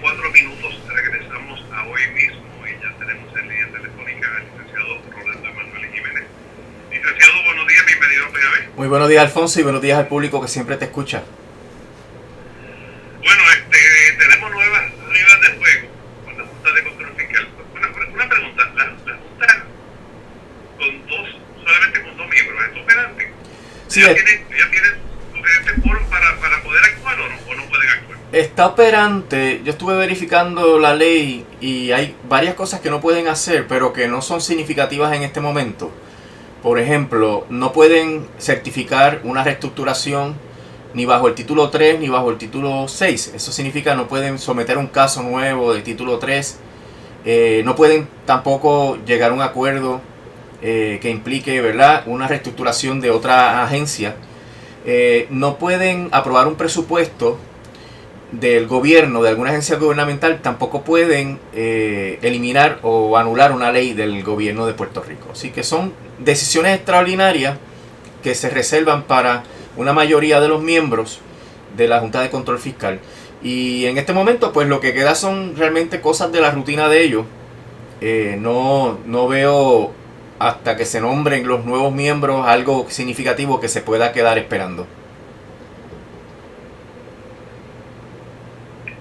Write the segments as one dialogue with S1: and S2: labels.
S1: 4 minutos regresamos a hoy mismo y ya tenemos en línea telefónica al licenciado Rolando Emanuel Jiménez. Licenciado, buenos días, bienvenido a PAB.
S2: Muy buenos días, Alfonso, y buenos días al público que siempre te escucha.
S1: Bueno, tenemos nuevas reglas de juego con la Junta de Control Fiscal. Una pregunta, la Junta solamente con dos miembros, ¿es operante?
S2: Sí,
S1: ¿Ya tienen suficiente quórum para poder actuar o no pueden actuar?
S2: Está operante. Yo estuve verificando la ley y hay varias cosas que no pueden hacer, pero que no son significativas en este momento. Por ejemplo, no pueden certificar una reestructuración ni bajo el título 3 ni bajo el título 6. Eso significa no pueden someter un caso nuevo de título 3. No pueden tampoco llegar a un acuerdo que implique, ¿verdad?, una reestructuración de otra agencia. No pueden aprobar un presupuesto del gobierno, de alguna agencia gubernamental. Tampoco pueden eliminar o anular una ley del gobierno de Puerto Rico. Así que son decisiones extraordinarias que se reservan para una mayoría de los miembros de la Junta de Control Fiscal. Y en este momento, pues lo que queda son realmente cosas de la rutina de ellos. No veo hasta que se nombren los nuevos miembros algo significativo que se pueda quedar esperando.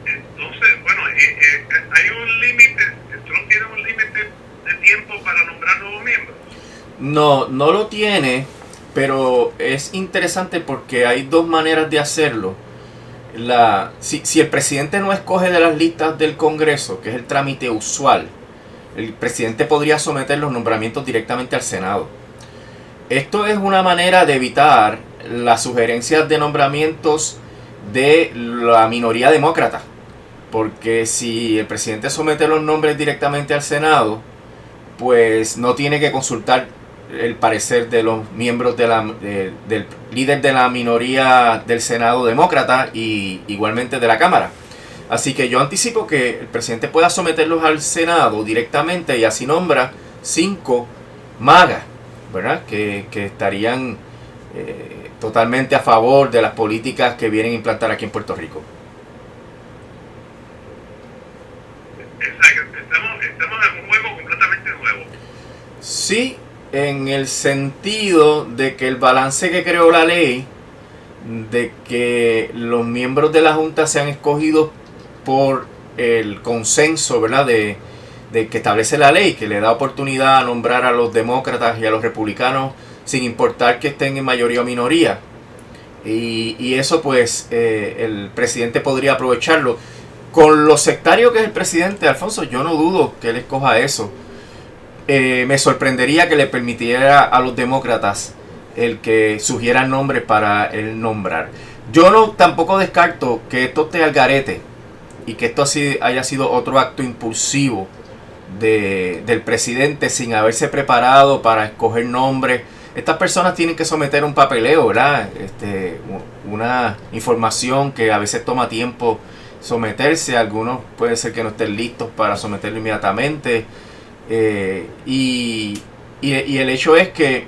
S1: Entonces, bueno, hay un límite, Trump tiene un límite de tiempo para nombrar nuevos miembros.
S2: No lo tiene, pero es interesante porque hay dos maneras de hacerlo. Si el presidente no escoge de las listas del Congreso, que es el trámite usual, el presidente podría someter los nombramientos directamente al Senado. Esto es una manera de evitar las sugerencias de nombramientos de la minoría demócrata, porque si el presidente somete los nombres directamente al Senado, pues no tiene que consultar el parecer de los miembros del líder de la minoría del Senado demócrata y igualmente de la Cámara. Así que yo anticipo que el presidente pueda someterlos al Senado directamente y así nombra 5 magas, ¿verdad?, que estarían totalmente a favor de las políticas que vienen a implantar aquí en Puerto Rico.
S1: Exacto, estamos en un juego completamente nuevo.
S2: Sí, en el sentido de que el balance que creó la ley, de que los miembros de la Junta sean escogidos por el consenso, ¿verdad?, de que establece la ley, que le da oportunidad a nombrar a los demócratas y a los republicanos sin importar que estén en mayoría o minoría. Y eso pues el presidente podría aprovecharlo. Con lo sectario que es el presidente, Alfonso, yo no dudo que él escoja eso. Me sorprendería que le permitiera a los demócratas el que sugieran nombres para él nombrar. Yo tampoco descarto que esto esté al garete y que esto haya sido otro acto impulsivo del presidente sin haberse preparado para escoger nombres. Estas personas tienen que someter un papeleo, ¿verdad? Una información que a veces toma tiempo someterse. Algunos puede ser que no estén listos para someterlo inmediatamente. Y el hecho es que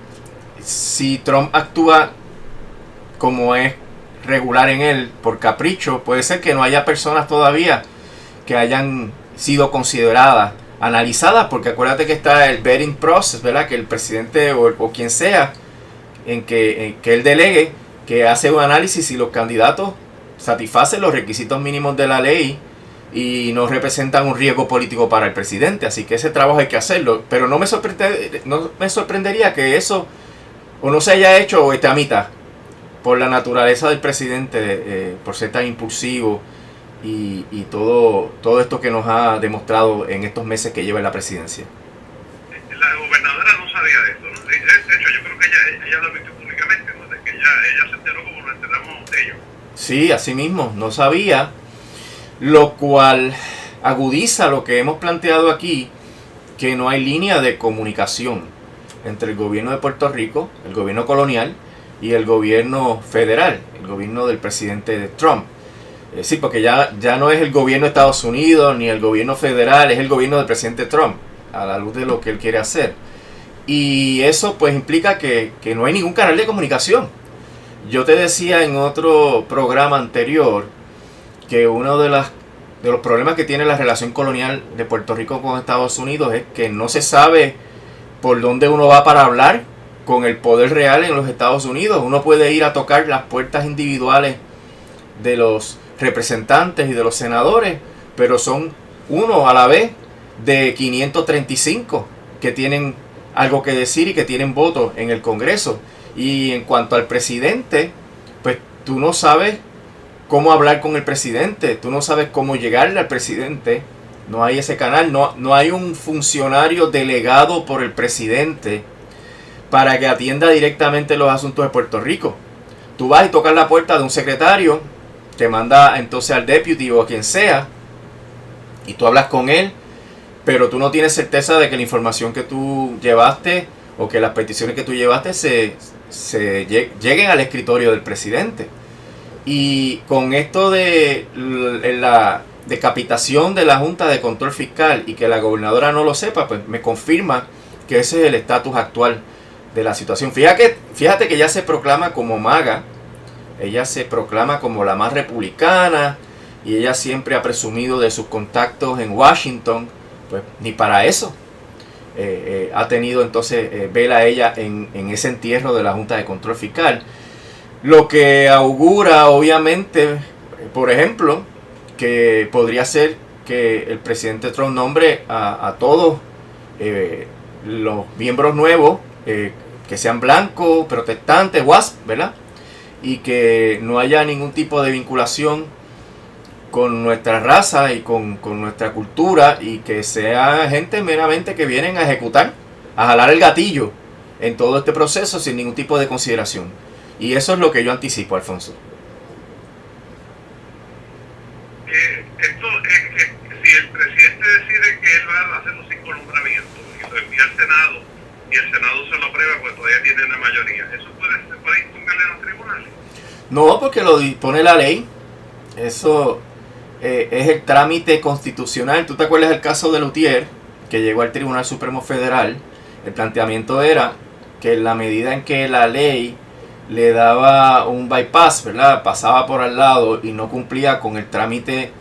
S2: si Trump actúa como es regular en él por capricho, puede ser que no haya personas todavía que hayan sido consideradas, analizadas, porque acuérdate que está el vetting process, ¿verdad?, que el presidente o quien sea en que él delegue, que hace un análisis si los candidatos satisfacen los requisitos mínimos de la ley y no representan un riesgo político para el presidente. Así que ese trabajo hay que hacerlo, pero no me sorprendería que eso o no se haya hecho o esté a mitad, por la naturaleza del presidente, por ser tan impulsivo y todo esto que nos ha demostrado en estos meses que lleva en la presidencia.
S1: La gobernadora no sabía de esto, ¿no? De hecho, yo creo que ella lo admitió públicamente, ¿no?, de que ella se enteró como lo enteramos ellos.
S2: Sí, así mismo, no sabía, lo cual agudiza lo que hemos planteado aquí, que no hay línea de comunicación entre el gobierno de Puerto Rico, el gobierno colonial, y el gobierno federal, el gobierno del presidente Trump. Sí, porque ya no es el gobierno de Estados Unidos ni el gobierno federal, es el gobierno del presidente Trump, a la luz de lo que él quiere hacer. Y eso pues implica que no hay ningún canal de comunicación. Yo te decía en otro programa anterior que una de las de los problemas que tiene la relación colonial de Puerto Rico con Estados Unidos es que no se sabe por dónde uno va para hablar con el poder real en los Estados Unidos. Uno puede ir a tocar las puertas individuales de los representantes y de los senadores, pero son uno a la vez de 535 que tienen algo que decir y que tienen votos en el Congreso. Y en cuanto al presidente, pues tú no sabes cómo hablar con el presidente, tú no sabes cómo llegarle al presidente, no hay ese canal, no hay un funcionario delegado por el presidente para que atienda directamente los asuntos de Puerto Rico. Tú vas y tocas la puerta de un secretario, te manda entonces al deputy o a quien sea, y tú hablas con él, pero tú no tienes certeza de que la información que tú llevaste o que las peticiones que tú llevaste lleguen al escritorio del presidente. Y con esto de la decapitación de la Junta de Control Fiscal y que la gobernadora no lo sepa, pues me confirma que ese es el estatus actual de la situación. Fíjate que ella se proclama como maga, ella se proclama como la más republicana y ella siempre ha presumido de sus contactos en Washington, pues ni para eso ha tenido entonces vela a ella en ese entierro de la Junta de Control Fiscal. Lo que augura obviamente, por ejemplo, que podría ser que el presidente Trump nombre a todos los miembros nuevos que sean blancos, protestantes, WASP, ¿verdad? Y que no haya ningún tipo de vinculación con nuestra raza y con nuestra cultura, y que sea gente meramente que vienen a ejecutar, a jalar el gatillo en todo este proceso sin ningún tipo de consideración. Y eso es lo que yo anticipo, Alfonso.
S1: Si el presidente decide que él va a hacer un 5 nombramientos y lo envía al Senado y el Senado se lo aprueba, pues todavía tiene la mayoría, ¿eso se puede impugnarle en los tribunales?
S2: No, porque lo dispone la ley. Eso es el trámite constitucional. ¿Tú te acuerdas del caso de Lutier, que llegó al Tribunal Supremo Federal? El planteamiento era que en la medida en que la ley le daba un bypass, ¿verdad?, pasaba por al lado y no cumplía con el trámite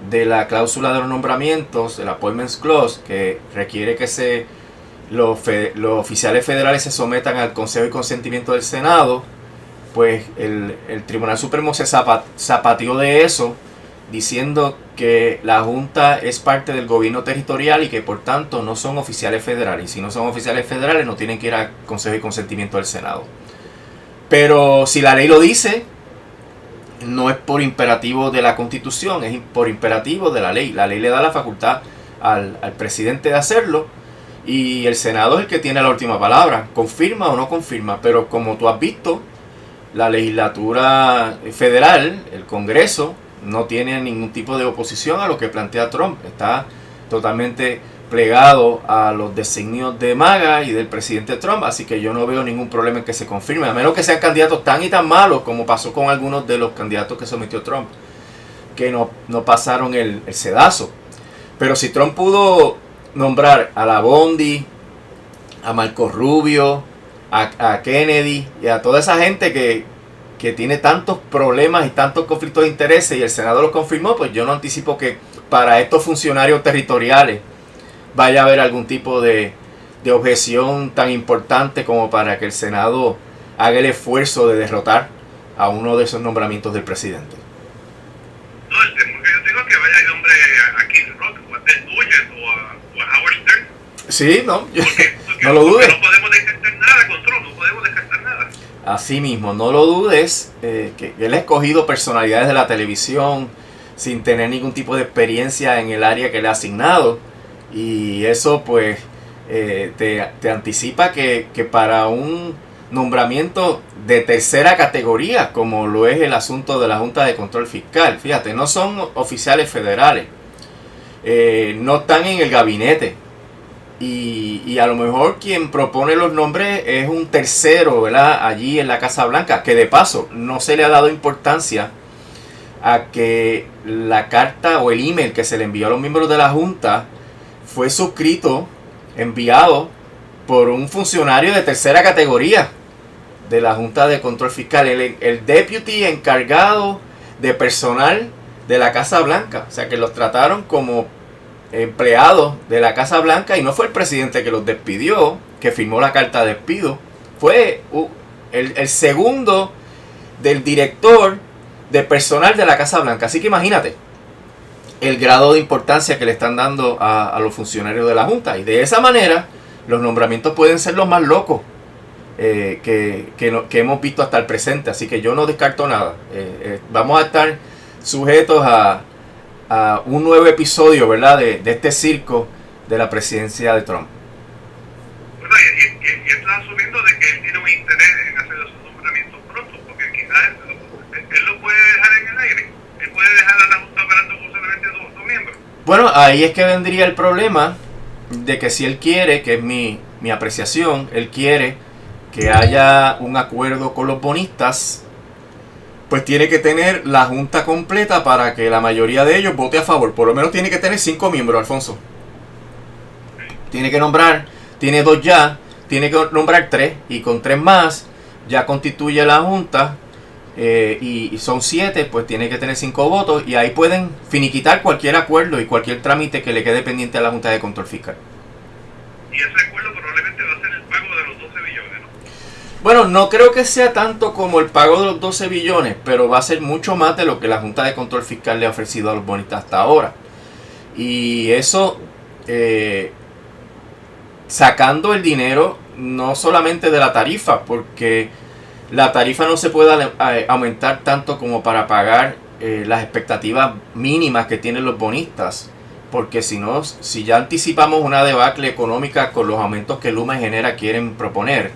S2: de la cláusula de los nombramientos, el Appointments Clause, que requiere que los oficiales federales se sometan al consejo y consentimiento del Senado, pues el Tribunal Supremo se zapateó de eso, diciendo que la Junta es parte del gobierno territorial y que por tanto no son oficiales federales. Y si no son oficiales federales, no tienen que ir al consejo y consentimiento del Senado. Pero si la ley lo dice, no es por imperativo de la Constitución, es por imperativo de la ley. La ley le da la facultad al presidente de hacerlo, y el Senado es el que tiene la última palabra, confirma o no confirma. Pero como tú has visto, la legislatura federal, el Congreso, no tiene ningún tipo de oposición a lo que plantea Trump. Está totalmente plegado a los designios de MAGA y del presidente Trump, así que yo no veo ningún problema en que se confirme, a menos que sean candidatos tan y tan malos como pasó con algunos de los candidatos que sometió Trump, que no pasaron el sedazo. Pero si Trump pudo nombrar a la Bondi, a Marco Rubio, a Kennedy y a toda esa gente que tiene tantos problemas y tantos conflictos de intereses, y el Senado los confirmó, pues yo no anticipo que para estos funcionarios territoriales vaya a haber algún tipo de objeción tan importante como para que el Senado haga el esfuerzo de derrotar a uno de esos nombramientos del presidente.
S1: No, el temor que yo tengo es que vaya el hombre a Kid Rock o a Ted Nugent o a Howard Stern.
S2: Sí, no,
S1: porque
S2: no lo dudes.
S1: No podemos descartar nada con Trump, no podemos descartar nada.
S2: Así mismo, no lo dudes, que él ha escogido personalidades de la televisión sin tener ningún tipo de experiencia en el área que le ha asignado. Y eso pues te anticipa que para un nombramiento de tercera categoría, como lo es el asunto de la Junta de Control Fiscal, fíjate, no son oficiales federales, no están en el gabinete, y a lo mejor quien propone los nombres es un tercero, ¿verdad?, allí en la Casa Blanca, que de paso no se le ha dado importancia a que la carta o el email que se le envió a los miembros de la Junta fue suscrito, enviado por un funcionario de tercera categoría de la Junta de Control Fiscal, el deputy encargado de personal de la Casa Blanca. O sea que los trataron como empleados de la Casa Blanca y no fue el presidente que los despidió, que firmó la carta de despido. Fue el segundo del director de personal de la Casa Blanca. Así que imagínate el grado de importancia que le están dando a los funcionarios de la Junta. Y de esa manera los nombramientos pueden ser los más locos que hemos visto hasta el presente. Así que yo no descarto nada. Vamos a estar sujetos a un nuevo episodio, ¿verdad?, de este circo de la presidencia de Trump.
S1: Bueno, y estás asumiendo de que él tiene un interés en hacer esos nombramientos pronto, porque quizás él lo puede dejar en el aire. Él puede dejar a la Junta operando con solamente dos miembros.
S2: Bueno, ahí es que vendría el problema de que si él quiere, que es mi apreciación, él quiere que haya un acuerdo con los bonistas, pues tiene que tener la Junta completa para que la mayoría de ellos vote a favor. Por lo menos tiene que tener 5 miembros, Alfonso. Tiene que nombrar, tiene 2 ya, tiene que nombrar 3, y con 3 más ya constituye la Junta, y son 7, pues tiene que tener 5 votos, y ahí pueden finiquitar cualquier acuerdo y cualquier trámite que le quede pendiente a la Junta de Control Fiscal.
S1: Y ese acuerdo probablemente va a ser el pago de los 12 billones, ¿no?
S2: Bueno, no creo que sea tanto como el pago de los 12 billones, pero va a ser mucho más de lo que la Junta de Control Fiscal le ha ofrecido a los bonistas hasta ahora. Y eso, sacando el dinero no solamente de la tarifa, porque la tarifa no se puede aumentar tanto como para pagar las expectativas mínimas que tienen los bonistas, porque si ya anticipamos una debacle económica con los aumentos que Luma y Genera quieren proponer,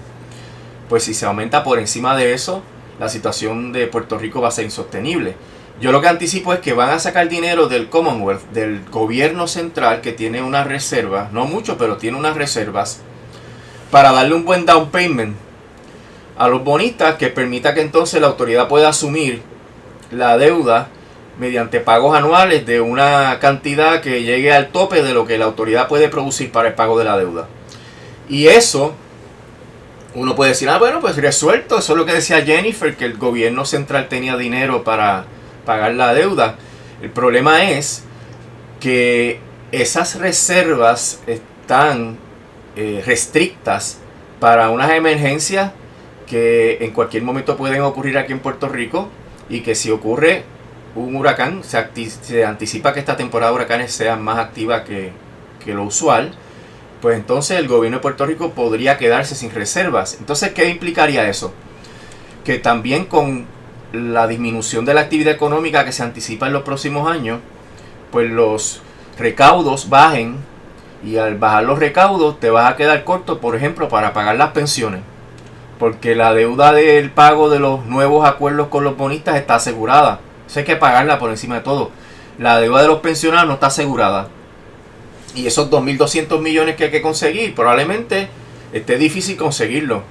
S2: pues si se aumenta por encima de eso, la situación de Puerto Rico va a ser insostenible. Yo lo que anticipo es que van a sacar dinero del Commonwealth, del gobierno central, que tiene unas reservas, no mucho, pero tiene unas reservas, para darle un buen down payment a los bonistas, que permita que entonces la autoridad pueda asumir la deuda mediante pagos anuales de una cantidad que llegue al tope de lo que la autoridad puede producir para el pago de la deuda. Y eso, uno puede decir, bueno, pues resuelto. Eso es lo que decía Jennifer, que el gobierno central tenía dinero para pagar la deuda. El problema es que esas reservas están restrictas para unas emergencias que en cualquier momento pueden ocurrir aquí en Puerto Rico, y que si ocurre un huracán, se anticipa que esta temporada de huracanes sea más activa que lo usual, pues entonces el gobierno de Puerto Rico podría quedarse sin reservas. Entonces, ¿qué implicaría eso? Que también con la disminución de la actividad económica que se anticipa en los próximos años, pues los recaudos bajen, y al bajar los recaudos te vas a quedar corto, por ejemplo, para pagar las pensiones, porque la deuda del pago de los nuevos acuerdos con los bonistas está asegurada. Eso hay que pagarla por encima de todo. La deuda de los pensionados no está asegurada, y esos 2.200 millones que hay que conseguir, probablemente esté difícil conseguirlo.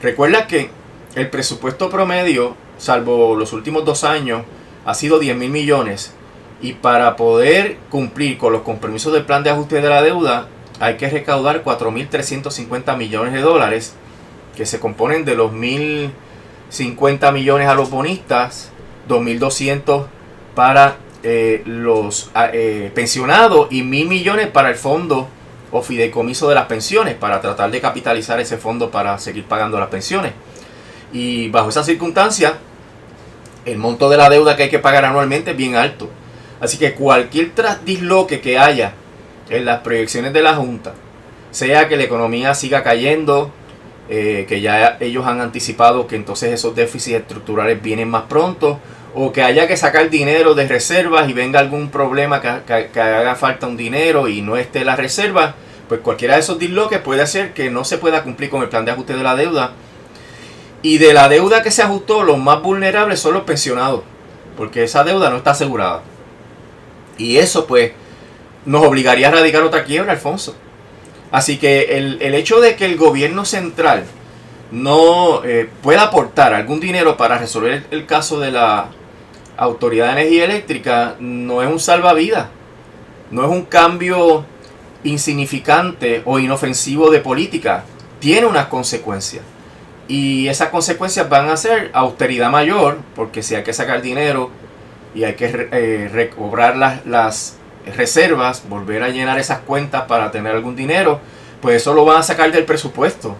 S2: Recuerda que el presupuesto promedio, salvo los últimos 2 años, ha sido 10.000 millones. Y para poder cumplir con los compromisos del plan de ajuste de la deuda, hay que recaudar 4.350 millones de dólares, que se componen de los 1.050 millones a los bonistas, 2.200 para los pensionados, y 1.000 millones para el fondo o fideicomiso de las pensiones, para tratar de capitalizar ese fondo para seguir pagando las pensiones. Y bajo esa circunstancia, el monto de la deuda que hay que pagar anualmente es bien alto. Así que cualquier disloque que haya en las proyecciones de la Junta, sea que la economía siga cayendo, que ya ellos han anticipado que entonces esos déficits estructurales vienen más pronto, o que haya que sacar dinero de reservas y venga algún problema que haga falta un dinero y no esté la reserva, pues cualquiera de esos disloques puede hacer que no se pueda cumplir con el plan de ajuste de la deuda. Y de la deuda que se ajustó, los más vulnerables son los pensionados, porque esa deuda no está asegurada. Y eso pues nos obligaría a radicar otra quiebra, Alfonso. Así que el hecho de que el gobierno central no pueda aportar algún dinero para resolver el caso de la Autoridad de Energía Eléctrica no es un salvavidas. No es un cambio insignificante o inofensivo de política. Tiene unas consecuencias. Y esas consecuencias van a ser austeridad mayor, porque si hay que sacar dinero y hay que recobrar las reservas, volver a llenar esas cuentas para tener algún dinero, pues eso lo van a sacar del presupuesto.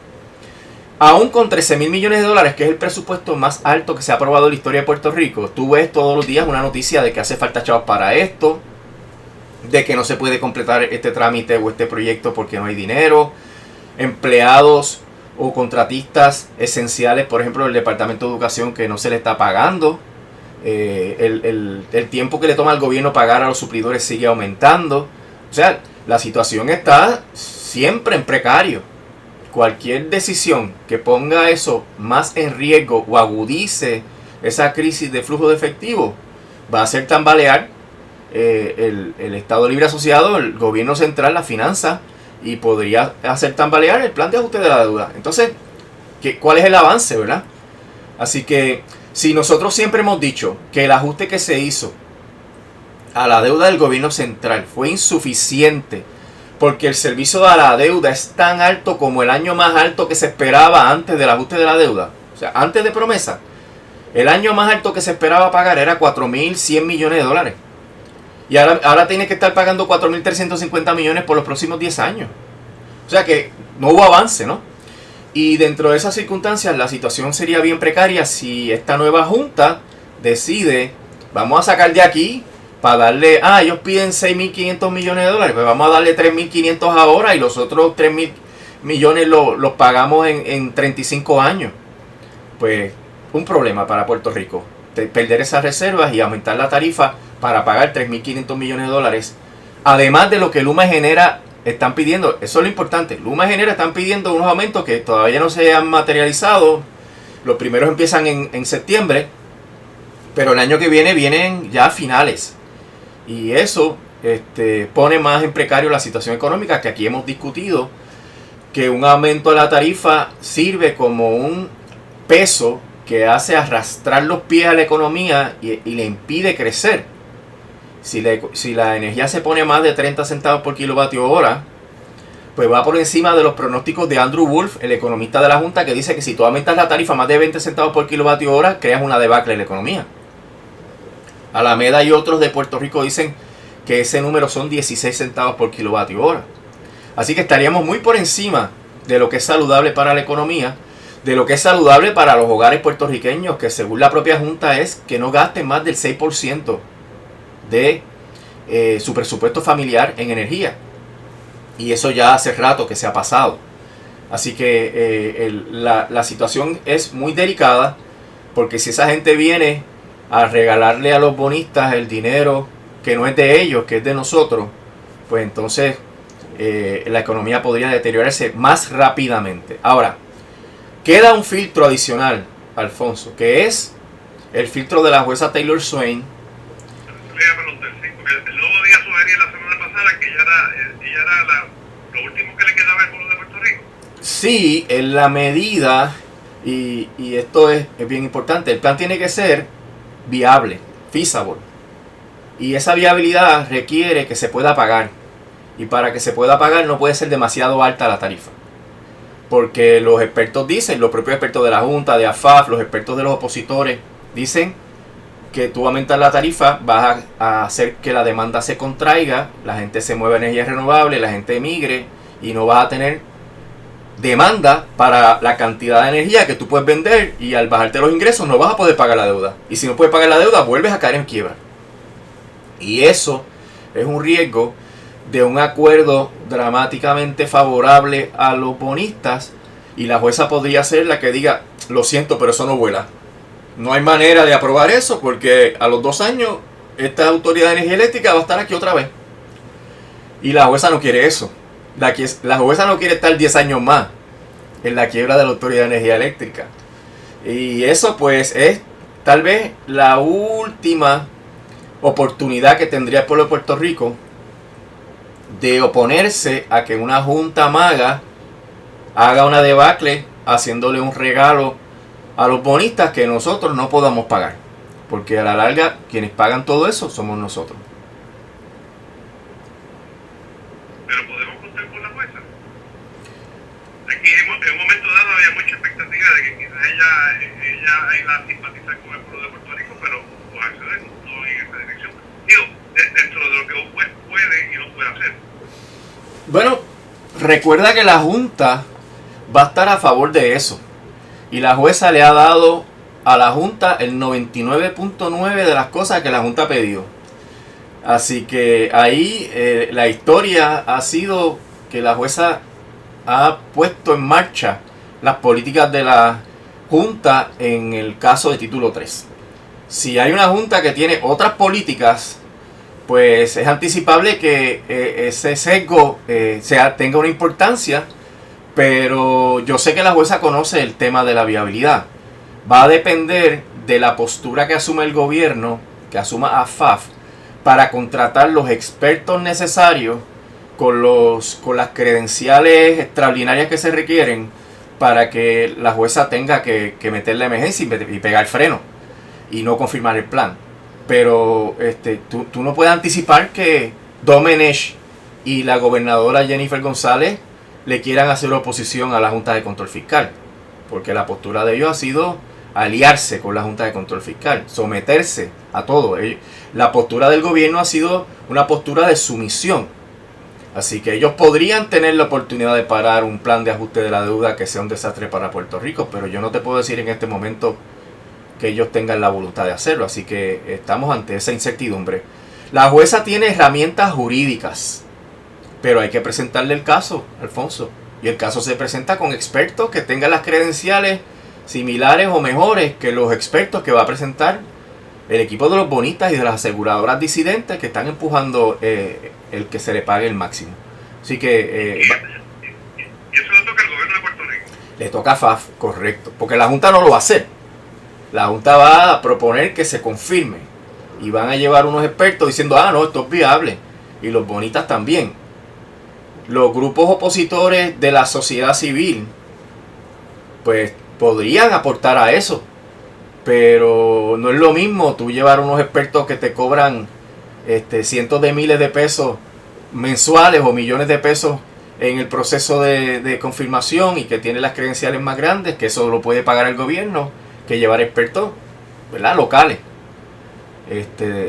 S2: Aún con 13 mil millones de dólares, que es el presupuesto más alto que se ha aprobado en la historia de Puerto Rico, tú ves todos los días una noticia de que hace falta chavos para esto, de que no se puede completar este trámite o este proyecto porque no hay dinero, empleados o contratistas esenciales, por ejemplo el Departamento de Educación, que no se le está pagando, el tiempo que le toma al gobierno pagar a los suplidores sigue aumentando. O sea, la situación está siempre en precario. Cualquier decisión que ponga eso más en riesgo o agudice esa crisis de flujo de efectivo va a hacer tambalear el Estado Libre Asociado, el gobierno central, la finanza, y podría hacer tambalear el plan de ajuste de la deuda. Entonces, ¿cuál es el avance, verdad? Así que si nosotros siempre hemos dicho que el ajuste que se hizo a la deuda del gobierno central fue insuficiente, porque el servicio a la deuda es tan alto como el año más alto que se esperaba antes del ajuste de la deuda, o sea, antes de promesa, el año más alto que se esperaba pagar era 4.100 millones de dólares. Y ahora tiene que estar pagando 4.350 millones por los próximos 10 años. O sea que no hubo avance, ¿no? Y dentro de esas circunstancias la situación sería bien precaria si esta nueva junta decide, vamos a sacar de aquí para darle, ellos piden 6.500 millones de dólares, pues vamos a darle 3.500 ahora y los otros 3.000 millones los pagamos en 35 años. Pues un problema para Puerto Rico, perder esas reservas y aumentar la tarifa para pagar 3.500 millones de dólares. Además de lo que Luma Genera están pidiendo, eso es lo importante. Luma Genera están pidiendo unos aumentos que todavía no se han materializado. Los primeros empiezan en septiembre, pero el año que viene vienen ya a finales. Y eso pone más en precario la situación económica, que aquí hemos discutido, que un aumento de la tarifa sirve como un peso que hace arrastrar los pies a la economía y le impide crecer. Si la energía se pone más de 30 centavos por kilovatio hora, pues va por encima de los pronósticos de Andrew Wolf, el economista de la Junta, que dice que si tú aumentas la tarifa más de 20 centavos por kilovatio hora, creas una debacle en la economía. Alameda y otros de Puerto Rico dicen que ese número son 16 centavos por kilovatio hora. Así que estaríamos muy por encima de lo que es saludable para la economía, de lo que es saludable para los hogares puertorriqueños, que según la propia Junta es que no gasten más del 6% de su presupuesto familiar en energía. Y eso ya hace rato que se ha pasado. Así que la situación es muy delicada, porque si esa gente viene a regalarle a los bonistas el dinero que no es de ellos, que es de nosotros, pues entonces la economía podría deteriorarse más rápidamente. Ahora, queda un filtro adicional, Alfonso, que es el filtro de la jueza Taylor Swain.
S1: Porque el Nuevo Día sugería la semana pasada que ella era lo último que le quedaba al pueblo de Puerto Rico.
S2: Sí, en la medida, y esto es bien importante, el plan tiene que ser viable, feasible. Y esa viabilidad requiere que se pueda pagar. Y para que se pueda pagar no puede ser demasiado alta la tarifa. Porque los expertos dicen, los propios expertos de la Junta, de AFAF, los expertos de los opositores, dicen que tú aumentas la tarifa, vas a hacer que la demanda se contraiga, la gente se mueva a energías renovables, la gente emigre y no vas a tener demanda para la cantidad de energía que tú puedes vender, y al bajarte los ingresos no vas a poder pagar la deuda. Y si no puedes pagar la deuda, vuelves a caer en quiebra. Y eso es un riesgo de un acuerdo dramáticamente favorable a los bonistas, y la jueza podría ser la que diga, lo siento, pero eso no vuela. No hay manera de aprobar eso, porque a los 2 años esta autoridad de energía eléctrica va a estar aquí otra vez. Y la jueza no quiere eso. La jueza no quiere estar 10 años más en la quiebra de la autoridad de energía eléctrica. Y eso pues es tal vez la última oportunidad que tendría el pueblo de Puerto Rico de oponerse a que una junta maga haga una debacle haciéndole un regalo a los bonistas que nosotros no podamos pagar, porque a la larga quienes pagan todo eso somos nosotros.
S1: Pero podemos contar con la jueza. Aquí en un momento dado había mucha expectativa de que quizás ella iba a simpatizar con el pueblo de Puerto Rico, pero los acciones no
S2: Bueno, recuerda que la Junta va a estar a favor de eso. Y la jueza le ha dado a la Junta el 99.9 de las cosas que la Junta pidió. Así que ahí la historia ha sido que la jueza ha puesto en marcha las políticas de la Junta en el caso de título 3. Si hay una Junta que tiene otras políticas, pues es anticipable que ese sesgo tenga una importancia, pero yo sé que la jueza conoce el tema de la viabilidad. Va a depender de la postura que asume el gobierno, que asuma AFAF, para contratar los expertos necesarios con las credenciales extraordinarias que se requieren para que la jueza tenga que meter la emergencia y pegar el freno y no confirmar el plan. Pero tú no puedes anticipar que Domenech y la gobernadora Jennifer González le quieran hacer oposición a la Junta de Control Fiscal, porque la postura de ellos ha sido aliarse con la Junta de Control Fiscal, someterse a todo. La postura del gobierno ha sido una postura de sumisión. Así que ellos podrían tener la oportunidad de parar un plan de ajuste de la deuda que sea un desastre para Puerto Rico, pero yo no te puedo decir en este momento que ellos tengan la voluntad de hacerlo. Así que estamos ante esa incertidumbre. La jueza tiene herramientas jurídicas, pero hay que presentarle el caso, Alfonso. Y el caso se presenta con expertos que tengan las credenciales similares o mejores que los expertos que va a presentar el equipo de los bonistas y de las aseguradoras disidentes que están empujando el que se le pague el máximo. Así que...
S1: ¿Y eso le toca al gobierno de Puerto Rico?
S2: Le toca a FAF, correcto. Porque la Junta no lo va a hacer. La Junta va a proponer que se confirme. Y van a llevar unos expertos diciendo, no, esto es viable. Y los bonistas también. Los grupos opositores de la sociedad civil, pues podrían aportar a eso. Pero no es lo mismo tú llevar unos expertos que te cobran cientos de miles de pesos mensuales o millones de pesos en el proceso de confirmación y que tiene las credenciales más grandes, que eso lo puede pagar el gobierno, que llevar expertos, ¿verdad?, locales.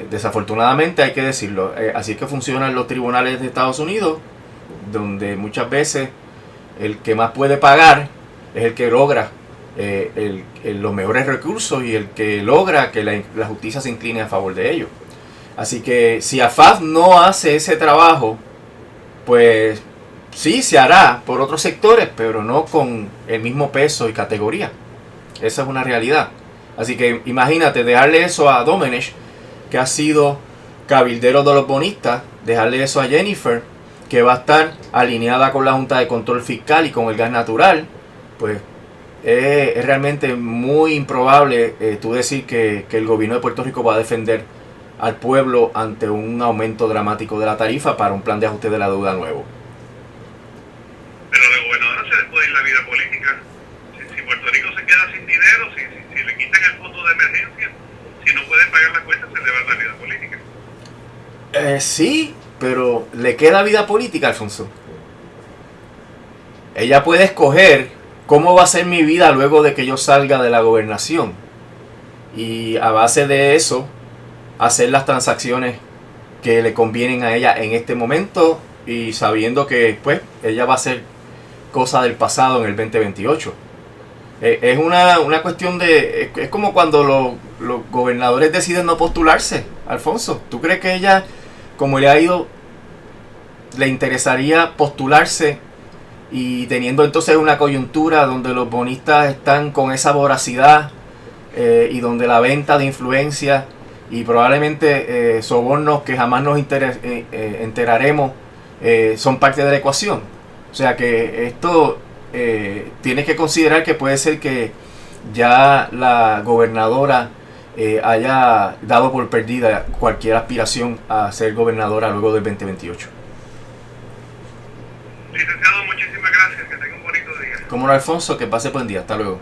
S2: Desafortunadamente hay que decirlo, así que funcionan los tribunales de Estados Unidos, donde muchas veces el que más puede pagar es el que logra los mejores recursos y el que logra que la justicia se incline a favor de ellos. Así que si AFAF no hace ese trabajo, pues sí se hará por otros sectores, pero no con el mismo peso y categoría. Esa es una realidad. Así que imagínate dejarle eso a Domenech, que ha sido cabildero de los bonistas, dejarle eso a Jennifer, que va a estar alineada con la Junta de Control Fiscal y con el gas natural. Pues es realmente muy improbable tú decir que el gobierno de Puerto Rico va a defender al pueblo ante un aumento dramático de la tarifa para un plan de ajuste de la deuda nuevo.
S1: Pero de gobernadora se les puede ir la vida política. Si Puerto Rico se queda sin dinero, si le quitan el fondo de emergencia, si no puede pagar la cuenta, se le va la vida política.
S2: Sí, pero le queda vida política, Alfonso. Ella puede escoger cómo va a ser mi vida luego de que yo salga de la gobernación. Y a base de eso, hacer las transacciones que le convienen a ella en este momento y sabiendo que pues ella va a hacer cosa del pasado en el 2028. Es una cuestión de... Es como cuando los gobernadores deciden no postularse, Alfonso. ¿Tú crees que ella, como le ha ido, le interesaría postularse y teniendo entonces una coyuntura donde los bonistas están con esa voracidad y donde la venta de influencia y probablemente sobornos que jamás nos enteraremos son parte de la ecuación? O sea que esto tienes que considerar que puede ser que ya la gobernadora haya dado por perdida cualquier aspiración a ser gobernadora luego del 2028.
S1: Licenciado, muchísimas gracias. Que tenga un bonito día.
S2: Como no, Alfonso, que pase buen día. Hasta luego.